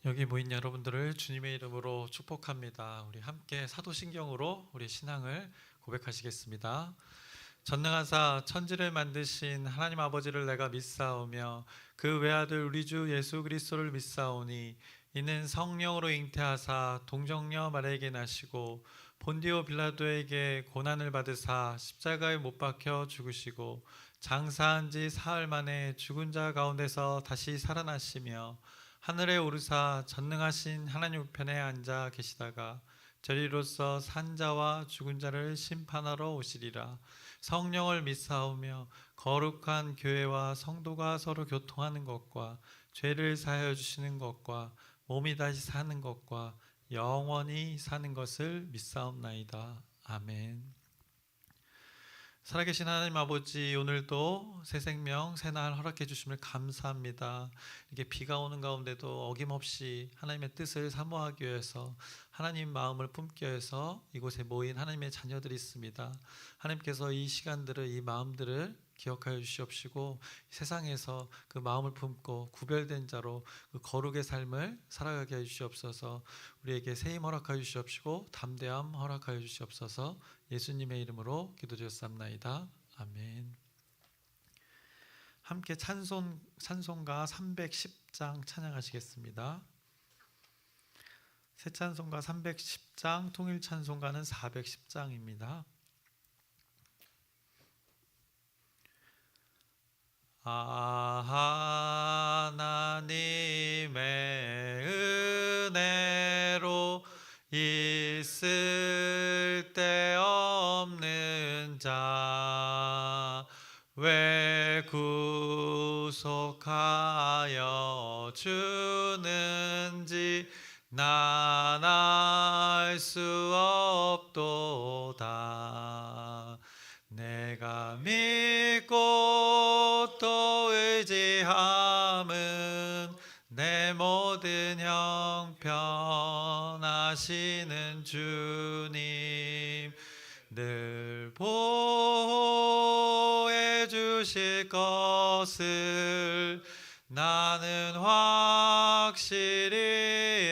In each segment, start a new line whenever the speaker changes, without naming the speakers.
여기 모인 여러분들을 주님의 이름으로 축복합니다. 우리 함께 사도신경으로 우리 신앙을 고백하시겠습니다. 전능하사 천지를 만드신 하나님 아버지를 내가 믿사오며 그 외아들 우리 주 예수 그리스도를 믿사오니 이는 성령으로 잉태하사 동정녀 마리아에게 나시고 본디오 빌라도에게 고난을 받으사 십자가에 못 박혀 죽으시고 장사한 지 사흘 만에 죽은 자 가운데서 다시 살아나시며 하늘에 오르사 전능하신 하나님 우편에 앉아 계시다가 저리로서 산 자와 죽은 자를 심판하러 오시리라. 성령을 믿사오며 거룩한 교회와 성도가 서로 교통하는 것과 죄를 사하여 주시는 것과 몸이 다시 사는 것과 영원히 사는 것을 믿사옵나이다. 아멘. 살아계신 하나님 아버지, 오늘도 새 생명 새 날 허락해 주심을 감사합니다. 이렇게 비가 오는 가운데도 어김없이 하나님의 뜻을 사모하기 위해서 하나님 마음을 품기 위해서 이곳에 모인 하나님의 자녀들이 있습니다. 하나님께서 이 시간들을, 이 마음들을 기억하여 주시옵시고 세상에서 그 마음을 품고 구별된 자로 그 거룩의 삶을 살아가게 해 주시옵소서. 우리에게 새 힘 허락하여 주시옵시고 담대함 허락하여 주시옵소서. 예수님의 이름으로 기도드렸사옵나이다. 아멘. 함께 찬송가 310장 찬양하시겠습니다. 새 찬송가 310장, 통일 찬송가는 410장입니다. 하나님의 은혜로 있을 데 없는 자 왜 구속하여 주는지 난 알 수 없도다. 내가 믿고 또 의지함은 내 모든 형편 아시는 주님 늘 보호해 주실 것을 나는 확실히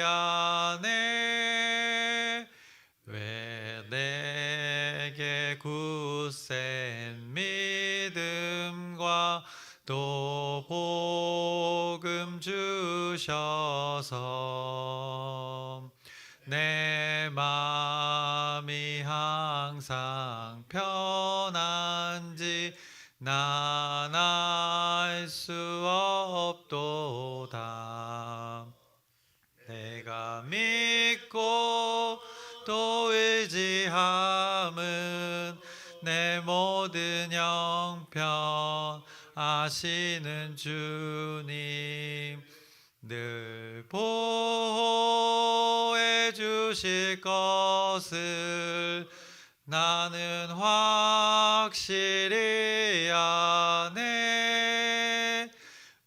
아네. 왜 내게 굳센 믿음과 또 복음 주셔서 내 마음이 항상 편한지 난 알 수 없도다. 내가 믿고 또 의지함은 내 모든 형편 아시는 주님 늘 보호해 주실 것을 나는 확실히 아네.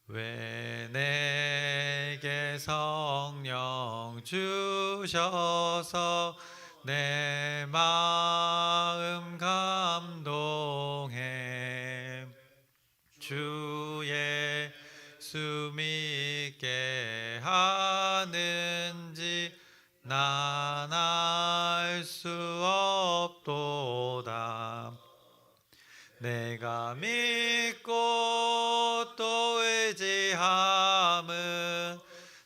왜 내게 성령 주셔서 내 마음 감동해 주 예수 믿게 하는지 난 알 수 없도다. 내가 믿고 또 의지함은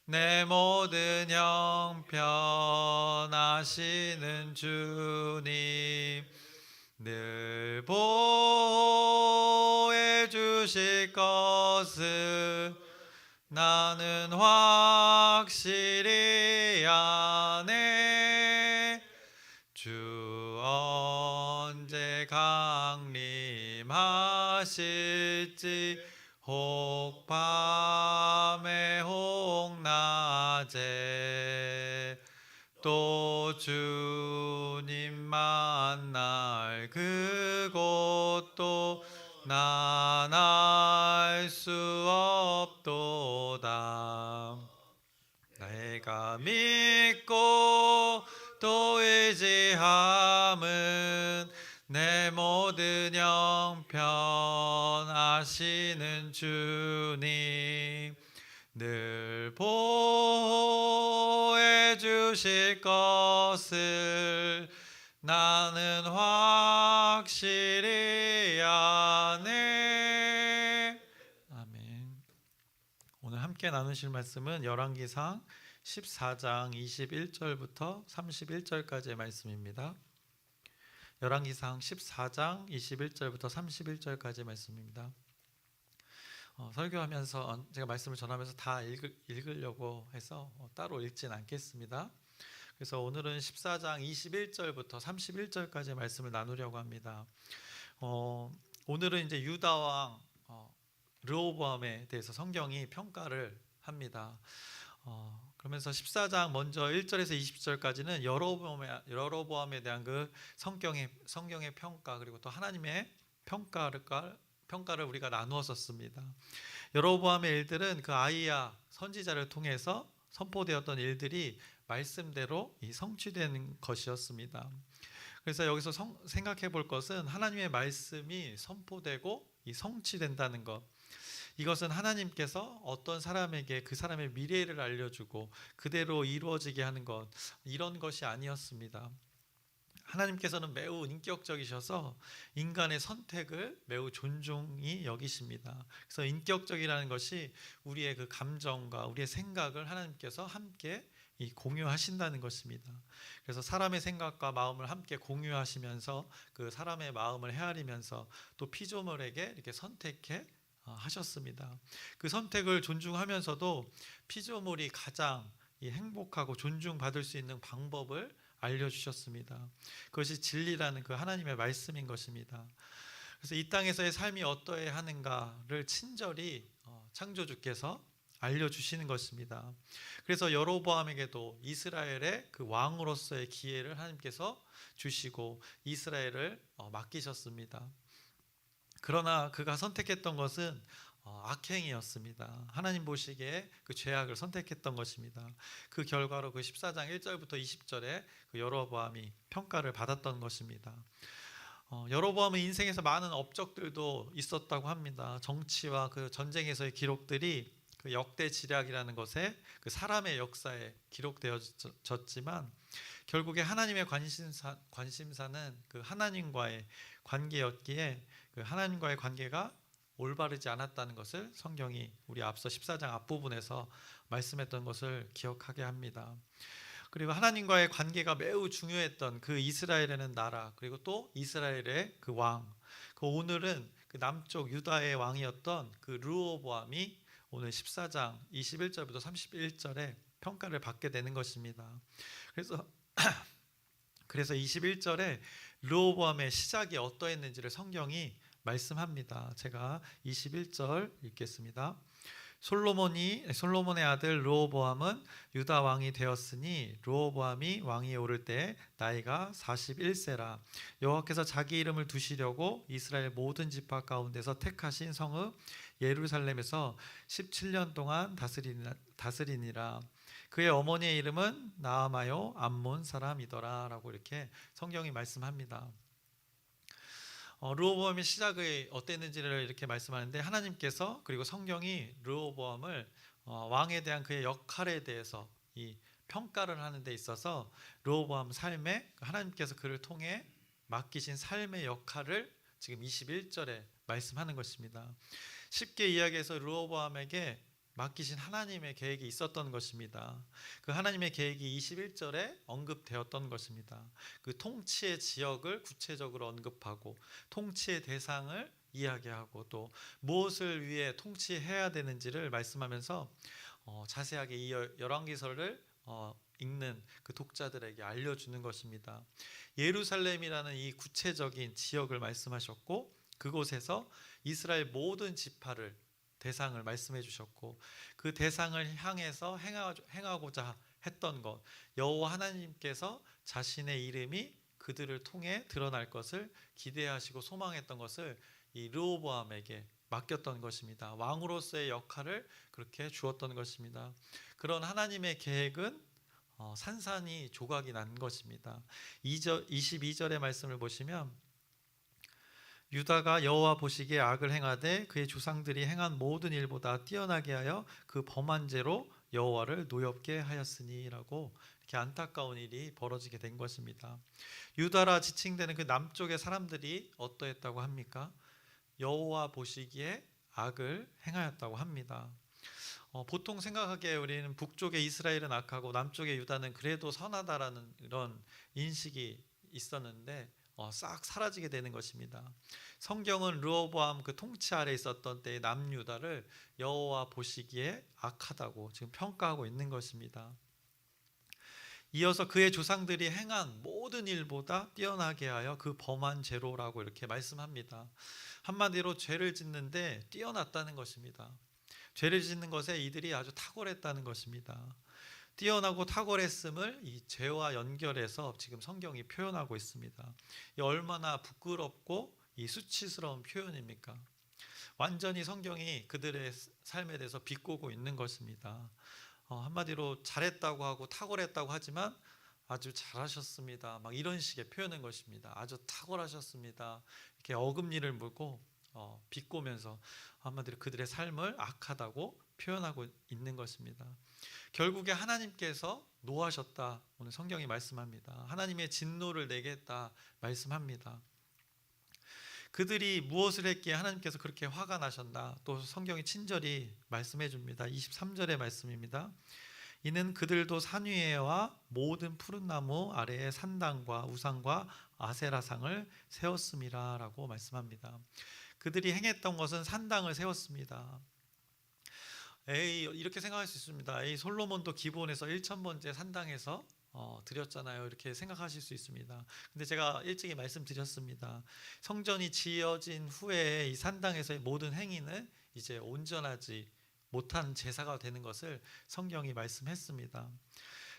내 모든 형편 아시는 주님 늘 보호해 주실 것을 나는 확실히 아네. 주 언제 강림하실지 혹 밤에 혹 낮에 또 주님 만날 그곳도 난 알 수 없도다. 내가 믿고 또 의지함은 내 모든 형편 아시는 주님 늘 보호 이루실 것을 나는 확실히 아네. 아멘. 오늘 함께 나누실 말씀은 열왕기상 14장 21절부터 31절까지의 말씀입니다. 열왕기상 14장 21절부터 31절까지의 말씀입니다. 설교하면서 제가 말씀을 전하면서 다 읽으려고 해서 따로 읽진 않겠습니다. 그래서 오늘은 14장 21절부터 31절까지의 말씀을 나누려고 합니다. 오늘은 이제 유다 왕 르호보암에 대해서 성경이 평가를 합니다. 그러면서 14장 먼저 1절에서 20절까지는 여로보암에 대한 그 성경의 평가, 그리고 또 하나님의 평가를 우리가 나누었었습니다. 여로보암의 일들은 그 아이야 선지자를 통해서 선포되었던 일들이 말씀대로 성취된 것이었습니다. 그래서 여기서 생각해 볼 것은 하나님의 말씀이 선포되고 성취된다는 것. 이것은 하나님께서 어떤 사람에게 그 사람의 미래를 알려주고 그대로 이루어지게 하는 것, 이런 것이 아니었습니다. 하나님께서는 매우 인격적이셔서 인간의 선택을 매우 존중히 여기십니다. 그래서 인격적이라는 것이 우리의 그 감정과 우리의 생각을 하나님께서 함께 공유하신다는 것입니다. 그래서 사람의 생각과 마음을 함께 공유하시면서 그 사람의 마음을 헤아리면서 또 피조물에게 이렇게 선택해 하셨습니다. 그 선택을 존중하면서도 피조물이 가장 행복하고 존중받을 수 있는 방법을 알려주셨습니다. 그것이 진리라는 그 하나님의 말씀인 것입니다. 그래서 이 땅에서의 삶이 어떠해야 하는가를 친절히 창조주께서 알려주시는 것입니다. 그래서 여로보암에게도 이스라엘의 그 왕으로서의 기회를 하나님께서 주시고 이스라엘을 맡기셨습니다. 그러나 그가 선택했던 것은 악행이었습니다. 하나님 보시기에 그 죄악을 선택했던 것입니다. 그 결과로 그 14장 1절부터 20절에 그 여로보암이 평가를 받았던 것입니다. 여로보암의 인생에서 많은 업적들도 있었다고 합니다. 정치와 그 전쟁에서의 기록들이 그 역대 지략이라는 것에 그 사람의 역사에 기록되어졌지만 결국에 하나님의 관심사는 그 하나님과의 관계였기에 그 하나님과의 관계가 올바르지 않았다는 것을 성경이 우리 앞서 14장 앞부분에서 말씀했던 것을 기억하게 합니다. 그리고 하나님과의 관계가 매우 중요했던 그 이스라엘이라는 나라, 그리고 또 이스라엘의 그 왕, 그 오늘은 그 남쪽 유다의 왕이었던 그 르호보암이 오늘 14장 21절부터 31절에 평가를 받게 되는 것입니다. 그래서 21절에 르호보암의 시작이 어떠했는지를 성경이 말씀합니다. 제가 21절 읽겠습니다. 솔로몬의 아들 르호보암은 유다 왕이 되었으니 르호보암이 왕위에 오를 때 나이가 41세라. 여호와께서 자기 이름을 두시려고 이스라엘 모든 지파 가운데서 택하신 성읍 예루살렘에서 17년 동안 다스리니라. 그의 어머니의 이름은 나아마요 암몬 사람이더라 라고 이렇게 성경이 말씀합니다. 르호보암의 시작이 어땠는지를 이렇게 말씀하는데 하나님께서 그리고 성경이 르호보암을 왕에 대한 그의 역할에 대해서 이 평가를 하는 데 있어서 르호보암 삶에 하나님께서 그를 통해 맡기신 삶의 역할을 지금 21절에 말씀하는 것입니다. 쉽게 이야기해서 르호보암에게 맡기신 하나님의 계획이 있었던 것입니다. 그 하나님의 계획이 21절에 언급되었던 것입니다. 그 통치의 지역을 구체적으로 언급하고 통치의 대상을 이야기하고 또 무엇을 위해 통치해야 되는지를 말씀하면서 자세하게 이 열왕기서를 읽는 그 독자들에게 알려주는 것입니다. 예루살렘이라는 이 구체적인 지역을 말씀하셨고 그곳에서 이스라엘 모든 지파를 대상을 말씀해 주셨고 그 대상을 향해서 행하고자 했던 것, 여호와 하나님께서 자신의 이름이 그들을 통해 드러날 것을 기대하시고 소망했던 것을 이 르호보암에게 맡겼던 것입니다. 왕으로서의 역할을 그렇게 주었던 것입니다. 그런 하나님의 계획은 산산이 조각이 난 것입니다. 22절의 말씀을 보시면 유다가 여호와 보시기에 악을 행하되 그의 조상들이 행한 모든 일보다 뛰어나게 하여 그 범한 죄로 여호와를 노엽게 하였으니라고 이렇게 안타까운 일이 벌어지게 된 것입니다. 유다라 지칭되는 그 남쪽의 사람들이 어떠했다고 합니까? 여호와 보시기에 악을 행하였다고 합니다. 보통 생각하기에 우리는 북쪽의 이스라엘은 악하고 남쪽의 유다는 그래도 선하다라는 이런 인식이 있었는데 싹 사라지게 되는 것입니다. 성경은 르호보암 그 통치 아래 있었던 때의 남유다를 여호와 보시기에 악하다고 지금 평가하고 있는 것입니다. 이어서 그의 조상들이 행한 모든 일보다 뛰어나게 하여 그 범한 죄로라고 이렇게 말씀합니다. 한마디로 죄를 짓는데 뛰어났다는 것입니다. 죄를 짓는 것에 이들이 아주 탁월했다는 것입니다. 뛰어나고 탁월했음을 이 죄와 연결해서 지금 성경이 표현하고 있습니다. 이 얼마나 부끄럽고 이 수치스러운 표현입니까? 완전히 성경이 그들의 삶에 대해서 비꼬고 있는 것입니다. 한마디로 잘했다고 하고 탁월했다고 하지만 아주 잘하셨습니다. 막 이런 식의 표현인 것입니다. 아주 탁월하셨습니다. 이렇게 어금니를 물고 비꼬면서 한마디로 그들의 삶을 악하다고 표현하고 있는 것입니다. 결국에 하나님께서 노하셨다. 오늘 성경이 말씀합니다. 하나님의 진노를 내겠다 말씀합니다. 그들이 무엇을 했기에 하나님께서 그렇게 화가 나셨나? 또 성경이 친절히 말씀해 줍니다. 23절의 말씀입니다. 이는 그들도 산 위에와 모든 푸른 나무 아래에 산당과 우상과 아세라상을 세웠음이라 라고 말씀합니다. 그들이 행했던 것은 산당을 세웠습니다. 이렇게 생각할 수 있습니다. 솔로몬도 기브온에서 1000번째 산당에서 드렸잖아요. 이렇게 생각하실 수 있습니다. 근데 제가 일찍이 말씀드렸습니다. 성전이 지어진 후에 이 산당에서의 모든 행위는 이제 온전하지 못한 제사가 되는 것을 성경이 말씀했습니다.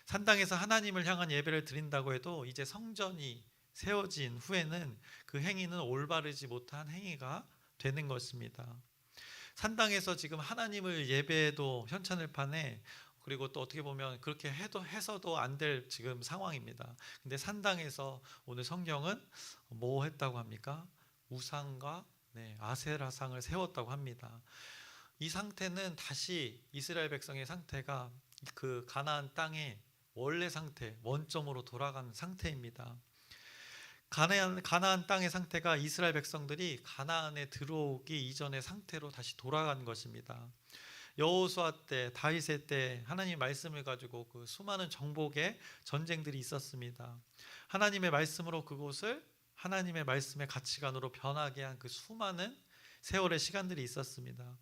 산당에서 하나님을 향한 예배를 드린다고 해도 이제 성전이 세워진 후에는 그 행위는 올바르지 못한 행위가 되는 것입니다. 산당에서 지금 하나님을 예배해도 현찬을 파네, 그리고 또 어떻게 보면 그렇게 해서도 안 될 지금 상황입니다. 근데 산당에서 오늘 성경은 뭐 했다고 합니까? 우상과 아세라상을 세웠다고 합니다. 이 상태는 다시 이스라엘 백성의 상태가 그 가나안 땅의 원래 상태, 원점으로 돌아간 상태입니다. 가나안 땅의 상태가 이스라엘 백성들이 가나안에 들어오기 이전의 상태로 다시 돌아간 것입니다. 여호수아 때, 다윗의 때 하나님의 말씀을 가지고 그 수많은 정복의 전쟁들이 있었습니다. 하나님의 말씀으로 그곳을 하나님의 말씀의 가치관으로 변하게 한 그 수많은 세월의 시간들이 있었습니다.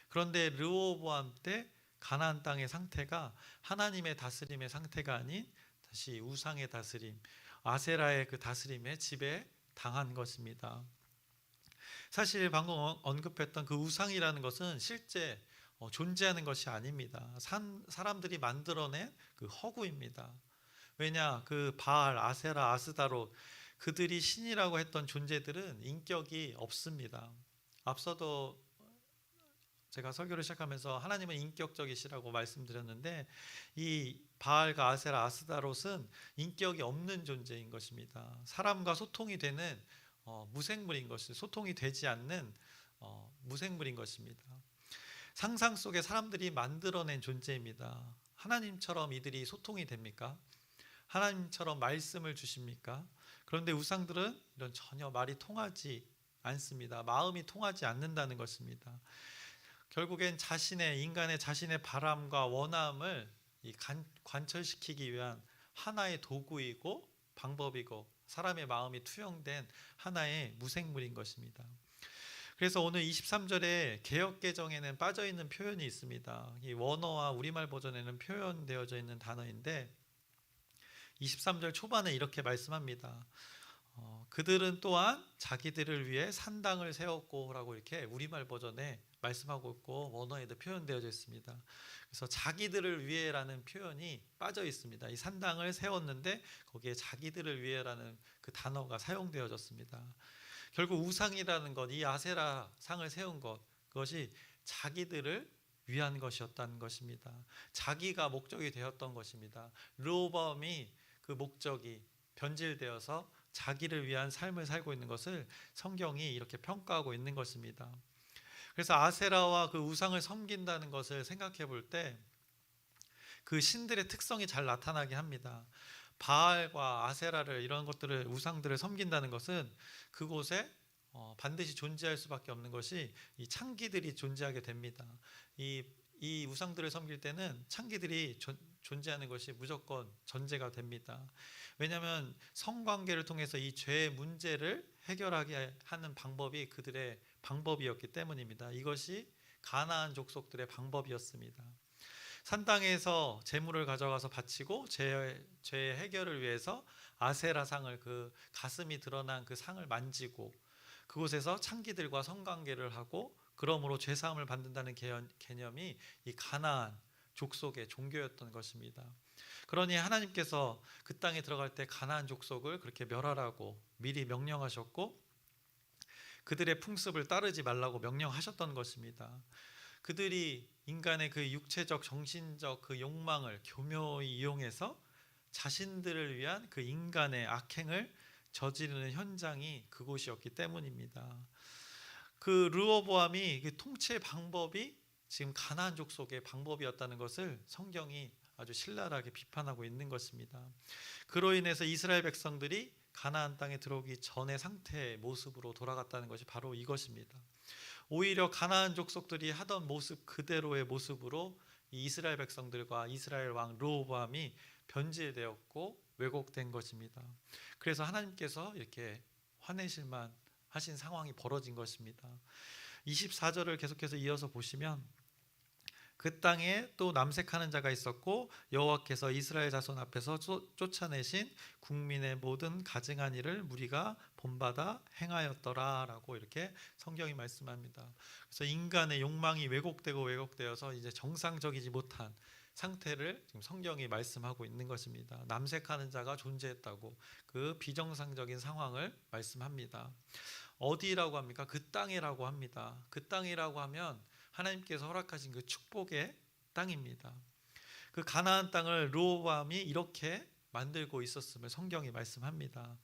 그런데 르호보암 때 가나안 땅의 상태가 하나님의 다스림의 상태가 아닌 다시 우상의 다스림, 아세라의 그 다스림에 지배 당한 것입니다. 사실 방금 언급했던 그 우상이라는 것은 실제 존재하는 것이 아닙니다. 사람들이 만들어낸 그 허구입니다. 왜냐, 그 바알, 아세라, 아스다롯, 그들이 신이라고 했던 존재들은 인격이 없습니다. 앞서도 제가 설교를 시작하면서 하나님은 인격적이시라고 말씀드렸는데, 이 바알과 아세라, 아스다롯은 인격이 없는 존재인 것입니다. 사람과 소통이 되는 무생물인 것이, 소통이 되지 않는 무생물인 것입니다. 상상 속에 사람들이 만들어낸 존재입니다. 하나님처럼 이들이 소통이 됩니까? 하나님처럼 말씀을 주십니까? 그런데 우상들은 이런 전혀 말이 통하지 않습니다. 마음이 통하지 않는다는 것입니다. 결국엔 인간의 자신의 바람과 원함을 관철시키기 위한 하나의 도구이고 방법이고 사람의 마음이 투영된 하나의 무생물인 것입니다. 그래서 오늘 23절에 개역개정에는 빠져있는 표현이 있습니다. 이 원어와 우리말 버전에는 표현되어져 있는 단어인데 23절 초반에 이렇게 말씀합니다. 그들은 또한 자기들을 위해 산당을 세웠고 라고 이렇게 우리말 버전에 말씀하고 있고 원어에도 표현되어져 있습니다. 그래서 자기들을 위해라는 표현이 빠져 있습니다. 이 산당을 세웠는데 거기에 자기들을 위해라는 그 단어가 사용되어졌습니다. 결국 우상이라는 것, 이 아세라 상을 세운 것, 그것이 자기들을 위한 것이었다는 것입니다. 자기가 목적이 되었던 것입니다. 르호보암이 그 목적이 변질되어서 자기를 위한 삶을 살고 있는 것을 성경이 이렇게 평가하고 있는 것입니다. 그래서 아세라와 그 우상을 섬긴다는 것을 생각해 볼 때 그 신들의 특성이 잘 나타나게 합니다. 바알과 아세라를 이런 것들을 우상들을 섬긴다는 것은 그곳에 반드시 존재할 수밖에 없는 것이 이 창기들이 존재하게 됩니다. 이 우상들을 섬길 때는 창기들이 존재하는 것이 무조건 전제가 됩니다. 왜냐하면 성관계를 통해서 이 죄의 문제를 해결하게 하는 방법이 그들의 방법이었기 때문입니다. 이것이 가나안 족속들의 방법이었습니다. 산 땅에서 재물을 가져가서 바치고 죄의 해결을 위해서 아세라 상을, 그 가슴이 드러난 그 상을 만지고 그곳에서 창기들과 성관계를 하고 그러므로 죄 사함을 받는다는 개념이 이 가나안 족속의 종교였던 것입니다. 그러니 하나님께서 그 땅에 들어갈 때 가나안 족속을 그렇게 멸하라고 미리 명령하셨고 그들의 풍습을 따르지 말라고 명령하셨던 것입니다. 그들이 인간의 그 육체적 정신적 그 욕망을 교묘히 이용해서 자신들을 위한 그 인간의 악행을 저지르는 현장이 그곳이었기 때문입니다. 그 르호보암이 그 통치 방법이 지금 가나안 족속의 방법이었다는 것을 성경이 아주 신랄하게 비판하고 있는 것입니다. 그로 인해서 이스라엘 백성들이 가나안 땅에 들어오기 전의 상태의 모습으로 돌아갔다는 것이 바로 이것입니다. 오히려 가나안 족속들이 하던 모습 그대로의 모습으로 이스라엘 백성들과 이스라엘 왕 르호보암이 변질되었고 왜곡된 것입니다. 그래서 하나님께서 이렇게 화내실만 하신 상황이 벌어진 것입니다. 24절을 계속해서 이어서 보시면 그 땅에 또 남색하는 자가 있었고 여호와께서 이스라엘 자손 앞에서 쫓아내신 국민의 모든 가증한 일을 무리가 본받아 행하였더라라고 이렇게 성경이 말씀합니다. 그래서 인간의 욕망이 왜곡되어서 이제 정상적이지 못한 상태를 지금 성경이 말씀하고 있는 것입니다. 남색하는 자가 존재했다고 그 비정상적인 상황을 말씀합니다. 어디라고 합니까? 그 땅이라고 합니다. 그 땅이라고 하면 하나님께서 허락하신 그 축복의 땅입니다. 그 가나안 땅을 르호보암이 이렇게 만들고 있었음을 성경이 말씀합니다.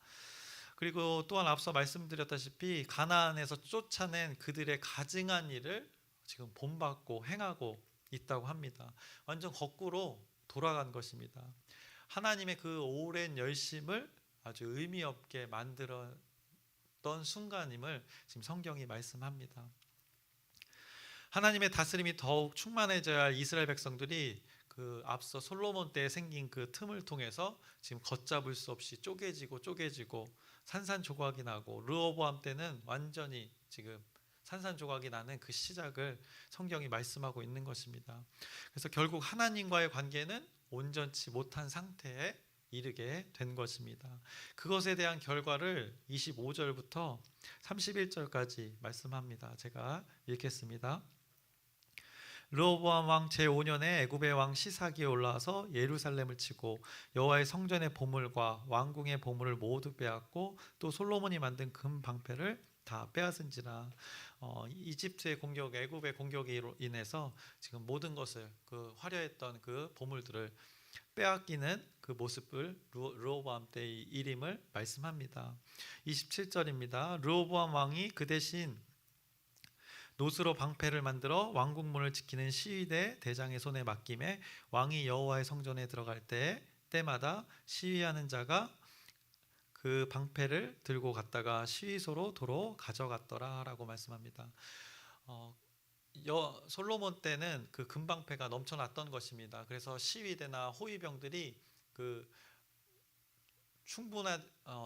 그리고 또한 앞서 말씀드렸다시피 가나안에서 쫓아낸 그들의 가증한 일을 지금 본받고 행하고 있다고 합니다. 완전 거꾸로 돌아간 것입니다. 하나님의 그 오랜 열심을 아주 의미 없게 만들었던 순간임을 지금 성경이 말씀합니다. 하나님의 다스림이 더욱 충만해져야 할 이스라엘 백성들이 그 앞서 솔로몬 때 생긴 그 틈을 통해서 지금 걷잡을 수 없이 쪼개지고 산산조각이 나고 르호보암 때는 완전히 지금 산산조각이 나는 그 시작을 성경이 말씀하고 있는 것입니다. 그래서 결국 하나님과의 관계는 온전치 못한 상태에 이르게 된 것입니다. 그것에 대한 결과를 25절부터 31절까지 말씀합니다. 제가 읽겠습니다. 르호보암 왕 제5년에 애굽의 왕 시삭이 올라와서 예루살렘을 치고 여호와의 성전의 보물과 왕궁의 보물을 모두 빼앗고 또 솔로몬이 만든 금 방패를 다 빼앗은지라. 이집트의 공격, 애굽의 공격으로 인해서 지금 모든 것을 그 화려했던 그 보물들을 빼앗기는 그 모습을 르호보암 때의 일임을 말씀합니다. 27절입니다. 르호보암 왕이 그 대신 노스로 방패를 만들어 왕궁문을 지키는 시위대 대장의 손에 맡김에 왕이 여호와의 성전에 들어갈 때마다 시위하는 자가 그 방패를 들고 갔다가 시위소로 도로 가져갔더라라고 말씀합니다. 솔로몬 때는 그 금방패가 넘쳐났던 것입니다. 그래서 시위대나 호위병들이 그 충분한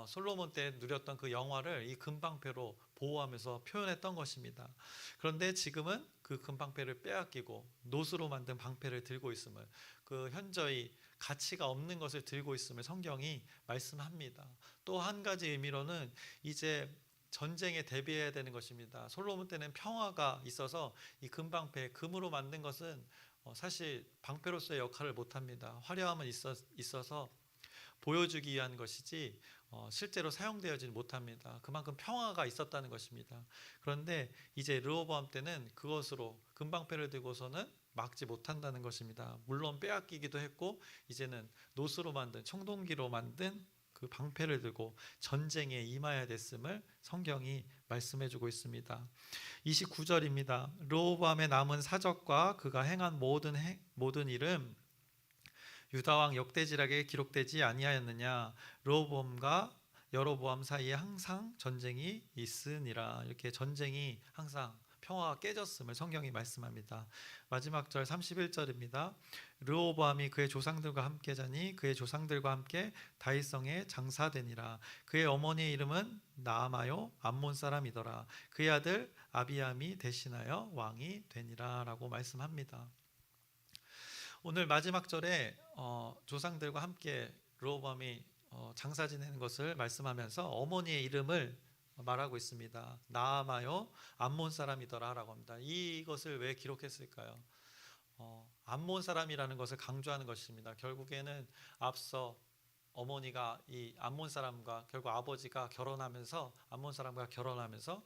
솔로몬 때 누렸던 그 영화를 이 금방패로 보호하면서 표현했던 것입니다. 그런데 지금은 그 금방패를 빼앗기고 노스로 만든 방패를 들고 있음을, 그 현저히 가치가 없는 것을 들고 있음을 성경이 말씀합니다. 또 한 가지 의미로는 이제 전쟁에 대비해야 되는 것입니다. 솔로몬 때는 평화가 있어서 이 금방패, 금으로 만든 것은 사실 방패로서의 역할을 못합니다. 화려함은 있어서 보여주기 위한 것이지 실제로 사용되어지지 못합니다. 그만큼 평화가 있었다는 것입니다. 그런데 이제 르호보암 때는 그것으로 금방패를 들고서는 막지 못한다는 것입니다. 물론 빼앗기기도 했고 이제는 노스로 만든 청동기로 만든 그 방패를 들고 전쟁에 임해야 됐음을 성경이 말씀해주고 있습니다. 29절입니다. 르호보암의 남은 사적과 그가 행한 모든 일은 유다 왕 역대지락에 기록되지 아니하였느냐? 르호보암과 여로보암 사이에 항상 전쟁이 있으니라. 이렇게 전쟁이 항상 평화가 깨졌음을 성경이 말씀합니다. 마지막 절 31절입니다. 르호보암이 그의 조상들과 함께 자니 그의 조상들과 함께 다윗성에 장사되니라. 그의 어머니의 이름은 나아마요 암몬 사람이더라. 그의 아들 아비암이 대신하여 왕이 되니라 라고 말씀합니다. 오늘 마지막 절에 조상들과 함께 르호보암이 장사 지내는 것을 말씀하면서 어머니의 이름을 말하고 있습니다. 나아마요 암몬 사람이더라 라고 합니다. 이것을 왜 기록했을까요? 암몬 사람이라는 것을 강조하는 것입니다. 결국에는 앞서 어머니가 이 암몬 사람과 결국 아버지가 결혼하면서 암몬 사람과 결혼하면서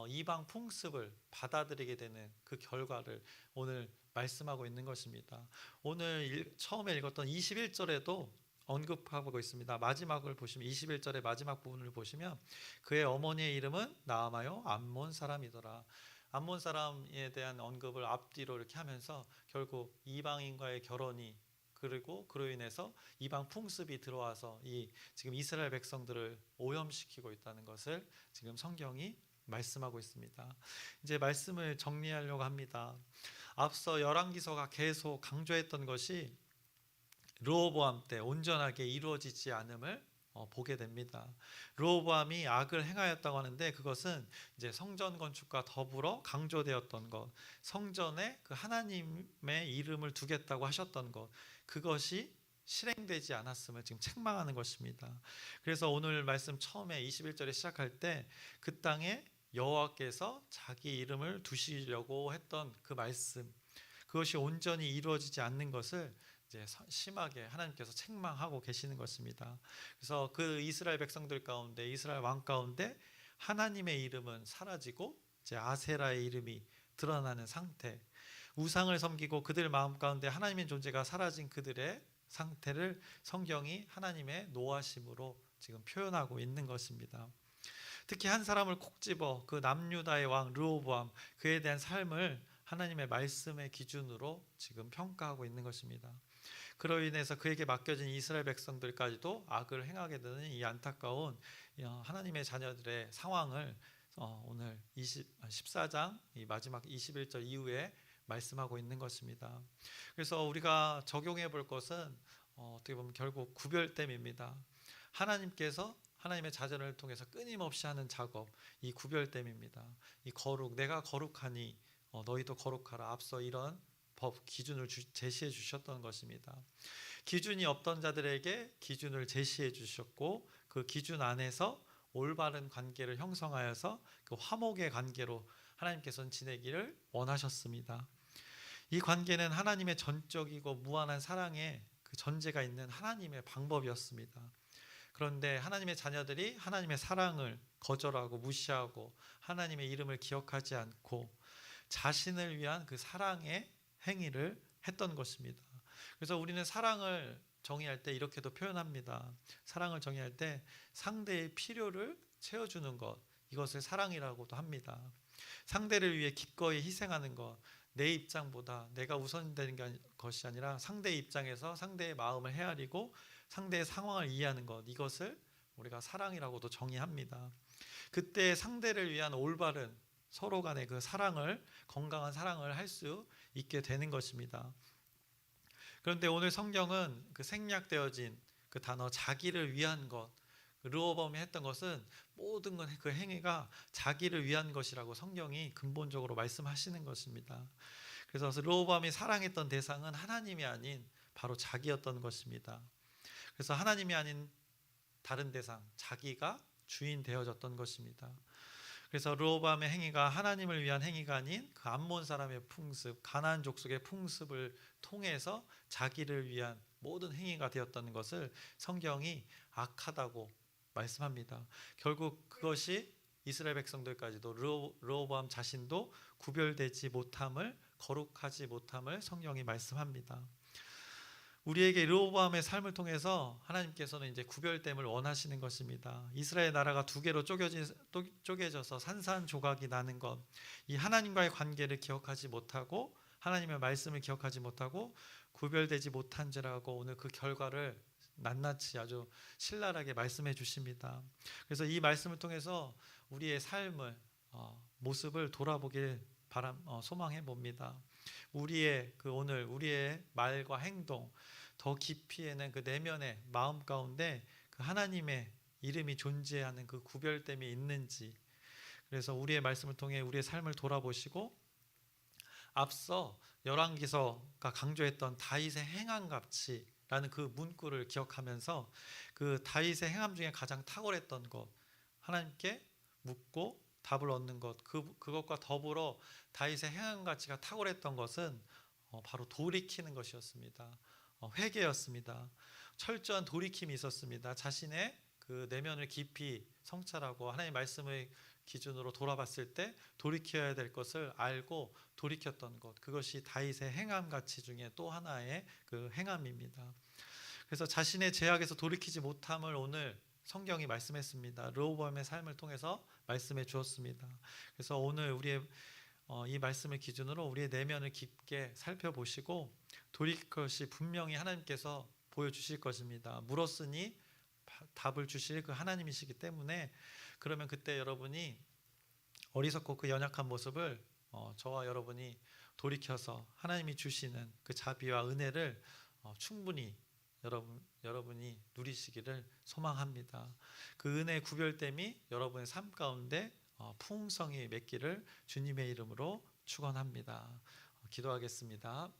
이방 풍습을 받아들이게 되는 그 결과를 오늘 말씀하고 있는 것입니다. 오늘 처음에 읽었던 21절에도 언급하고 있습니다. 마지막을 보시면 21절의 마지막 부분을 보시면 그의 어머니의 이름은 나아마요 암몬 사람이더라. 암몬 사람에 대한 언급을 앞뒤로 이렇게 하면서 결국 이방인과의 결혼이 그리고 그로 인해서 이방 풍습이 들어와서 이 지금 이스라엘 백성들을 오염시키고 있다는 것을 지금 성경이 말씀하고 있습니다. 이제 말씀을 정리하려고 합니다. 앞서 열왕기서가 계속 강조했던 것이 르호보암 때 온전하게 이루어지지 않음을 보게 됩니다. 르호보암이 악을 행하였다고 하는데 그것은 이제 성전 건축과 더불어 강조되었던 것, 성전에 그 하나님의 이름을 두겠다고 하셨던 것, 그것이 실행되지 않았음을 지금 책망하는 것입니다. 그래서 오늘 말씀 처음에 21절에 시작할 때 그 땅에 여호와께서 자기 이름을 두시려고 했던 그 말씀, 그것이 온전히 이루어지지 않는 것을 이제 심하게 하나님께서 책망하고 계시는 것입니다. 그래서 그 이스라엘 백성들 가운데 이스라엘 왕 가운데 하나님의 이름은 사라지고 이제 아세라의 이름이 드러나는 상태, 우상을 섬기고 그들 마음 가운데 하나님의 존재가 사라진 그들의 상태를 성경이 하나님의 노하심으로 지금 표현하고 있는 것입니다. 특히 한 사람을 콕 집어 그 남유다의 왕 르호보암, 그에 대한 삶을 하나님의 말씀의 기준으로 지금 평가하고 있는 것입니다. 그로 인해서 그에게 맡겨진 이스라엘 백성들까지도 악을 행하게 되는 이 안타까운 하나님의 자녀들의 상황을 오늘 14장 이 마지막 21절 이후에 말씀하고 있는 것입니다. 그래서 우리가 적용해 볼 것은 어떻게 보면 결국 구별됨입니다. 하나님께서 하나님의 자녀를 통해서 끊임없이 하는 작업, 이 구별됨입니다. 이 거룩, 내가 거룩하니 너희도 거룩하라. 앞서 이런 법 기준을 제시해 주셨던 것입니다. 기준이 없던 자들에게 기준을 제시해 주셨고 그 기준 안에서 올바른 관계를 형성하여서 그 화목의 관계로 하나님께서는 지내기를 원하셨습니다. 이 관계는 하나님의 전적이고 무한한 사랑의 그 전제가 있는 하나님의 방법이었습니다. 그런데 하나님의 자녀들이 하나님의 사랑을 거절하고 무시하고 하나님의 이름을 기억하지 않고 자신을 위한 그 사랑의 행위를 했던 것입니다. 그래서 우리는 사랑을 정의할 때 이렇게도 표현합니다. 사랑을 정의할 때 상대의 필요를 채워주는 것, 이것을 사랑이라고도 합니다. 상대를 위해 기꺼이 희생하는 것, 내 입장보다 내가 우선되는 것이 아니라 상대의 입장에서 상대의 마음을 헤아리고 상대의 상황을 이해하는 것, 이것을 우리가 사랑이라고도 정의합니다. 그때 상대를 위한 올바른 서로 간의 그 사랑을, 건강한 사랑을 할 수 있게 되는 것입니다. 그런데 오늘 성경은 그 생략되어진 그 단어 자기를 위한 것, 르호보암이 했던 것은 모든 그 행위가 자기를 위한 것이라고 성경이 근본적으로 말씀하시는 것입니다. 그래서 르호보암이 사랑했던 대상은 하나님이 아닌 바로 자기였던 것입니다. 그래서 하나님이 아닌 다른 대상, 자기가 주인 되어졌던 것입니다. 그래서 르호보암의 행위가 하나님을 위한 행위가 아닌 그 암몬 사람의 풍습, 가나안 족속의 풍습을 통해서 자기를 위한 모든 행위가 되었다는 것을 성경이 악하다고 말씀합니다. 결국 그것이 이스라엘 백성들까지도 르호보암 자신도 구별되지 못함을, 거룩하지 못함을 성경이 말씀합니다. 우리에게 르호보암의 삶을 통해서 하나님께서는 이제 구별됨을 원하시는 것입니다. 이스라엘 나라가 두 개로 쪼개져서 산산조각이 나는 것, 이 하나님과의 관계를 기억하지 못하고 하나님의 말씀을 기억하지 못하고 구별되지 못한지라고 오늘 그 결과를 낱낱이 아주 신랄하게 말씀해 주십니다. 그래서 이 말씀을 통해서 우리의 삶을 모습을 돌아보길 소망해 봅니다. 우리의 오늘 우리의 말과 행동, 더 깊이에는 그 내면의 마음 가운데 그 하나님의 이름이 존재하는 그 구별됨이 있는지, 그래서 우리의 말씀을 통해 우리의 삶을 돌아보시고 앞서 열왕기서가 강조했던 다윗의 행함 같이라는 그 문구를 기억하면서 그 다윗의 행함 중에 가장 탁월했던 것, 하나님께 묻고 답을 얻는 것, 그것과 더불어 다윗의 행함 가치가 탁월했던 것은 바로 돌이키는 것이었습니다. 회개였습니다. 철저한 돌이킴이 있었습니다. 자신의 그 내면을 깊이 성찰하고 하나님의 말씀의 기준으로 돌아봤을 때 돌이켜야 될 것을 알고 돌이켰던 것, 그것이 다윗의 행함 가치 중에 또 하나의 그 행함입니다. 그래서 자신의 죄악에서 돌이키지 못함을 오늘 성경이 말씀했습니다. 르호보암의 삶을 통해서 말씀해 주었습니다. 그래서 오늘 우리의 이 말씀을 기준으로 우리의 내면을 깊게 살펴보시고 돌이킬 것이 분명히 하나님께서 보여주실 것입니다. 물었으니 답을 주실 그 하나님이시기 때문에, 그러면 그때 여러분이 어리석고 그 연약한 모습을 저와 여러분이 돌이켜서 하나님이 주시는 그 자비와 은혜를 충분히 여러분이 누리시기를 소망합니다. 그 은혜의 구별됨이 여러분의 삶 가운데 풍성히 맺기를 주님의 이름으로 축원합니다. 기도하겠습니다.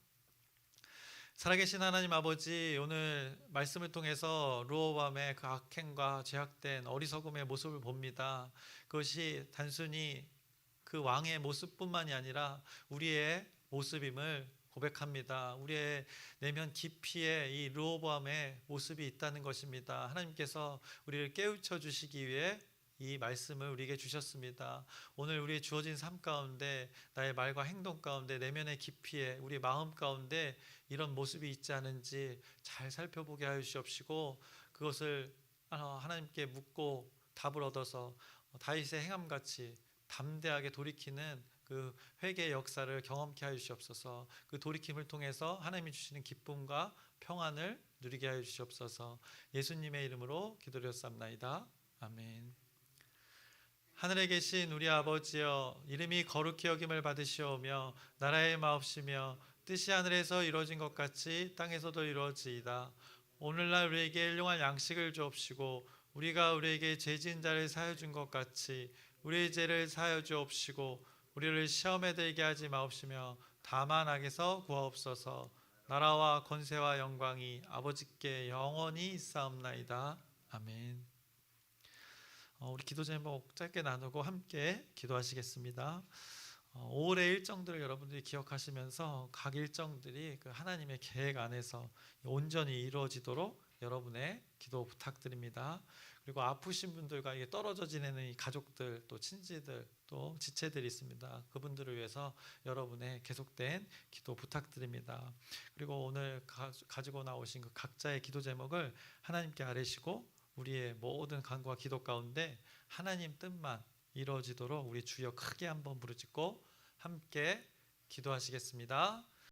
살아계신 하나님 아버지, 오늘 말씀을 통해서 르호보암의 그 악행과 죄악된 어리석음의 모습을 봅니다. 그것이 단순히 그 왕의 모습뿐만이 아니라 우리의 모습임을 고백합니다. 우리의 내면 깊이에 이 르호보암의 모습이 있다는 것입니다. 하나님께서 우리를 깨우쳐 주시기 위해 이 말씀을 우리에게 주셨습니다. 오늘 우리의 주어진 삶 가운데, 나의 말과 행동 가운데, 내면의 깊이에, 우리 마음 가운데 이런 모습이 있지 않은지 잘 살펴보게 하여 주시옵시고, 그것을 하나님께 묻고 답을 얻어서 다윗의 행함같이 담대하게 돌이키는 그 회개의 역사를 경험케 하여 주시옵소서. 그 돌이킴을 통해서 하나님이 주시는 기쁨과 평안을 누리게 하여 주시옵소서. 예수님의 이름으로 기도드렸사옵나이다. 아멘. 하늘에 계신 우리 아버지여, 이름이 거룩히 여김을 받으시오며 나라의 마옵시며 뜻이 하늘에서 이루어진 것 같이 땅에서도 이루어지이다. 오늘날 우리에게 일용할 양식을 주옵시고 우리가 우리에게 죄 지은 자를 사하여 준 것 같이 우리의 죄를 사하여 주옵시고 우리를 시험에 들게 하지 마옵시며 다만 악에서 구하옵소서. 나라와 권세와 영광이 아버지께 영원히 있사옵나이다. 아멘. 우리 기도 제목 짧게 나누고 함께 기도하시겠습니다. 5월의 일정들을 여러분들이 기억하시면서 각 일정들이 그 하나님의 계획 안에서 온전히 이루어지도록 여러분의 기도 부탁드립니다. 그리고 아프신 분들과 이게 떨어져 지내는 이 가족들, 또 친지들, 또 지체들이 있습니다. 그분들을 위해서 여러분의 계속된 기도 부탁드립니다. 그리고 오늘 가지고 나오신 그 각자의 기도 제목을 하나님께 아뢰시고 우리의 모든 간구와 기도 가운데 하나님 뜻만 이루어지도록 우리 주여 크게 한번 부르짖고 함께 기도하시겠습니다.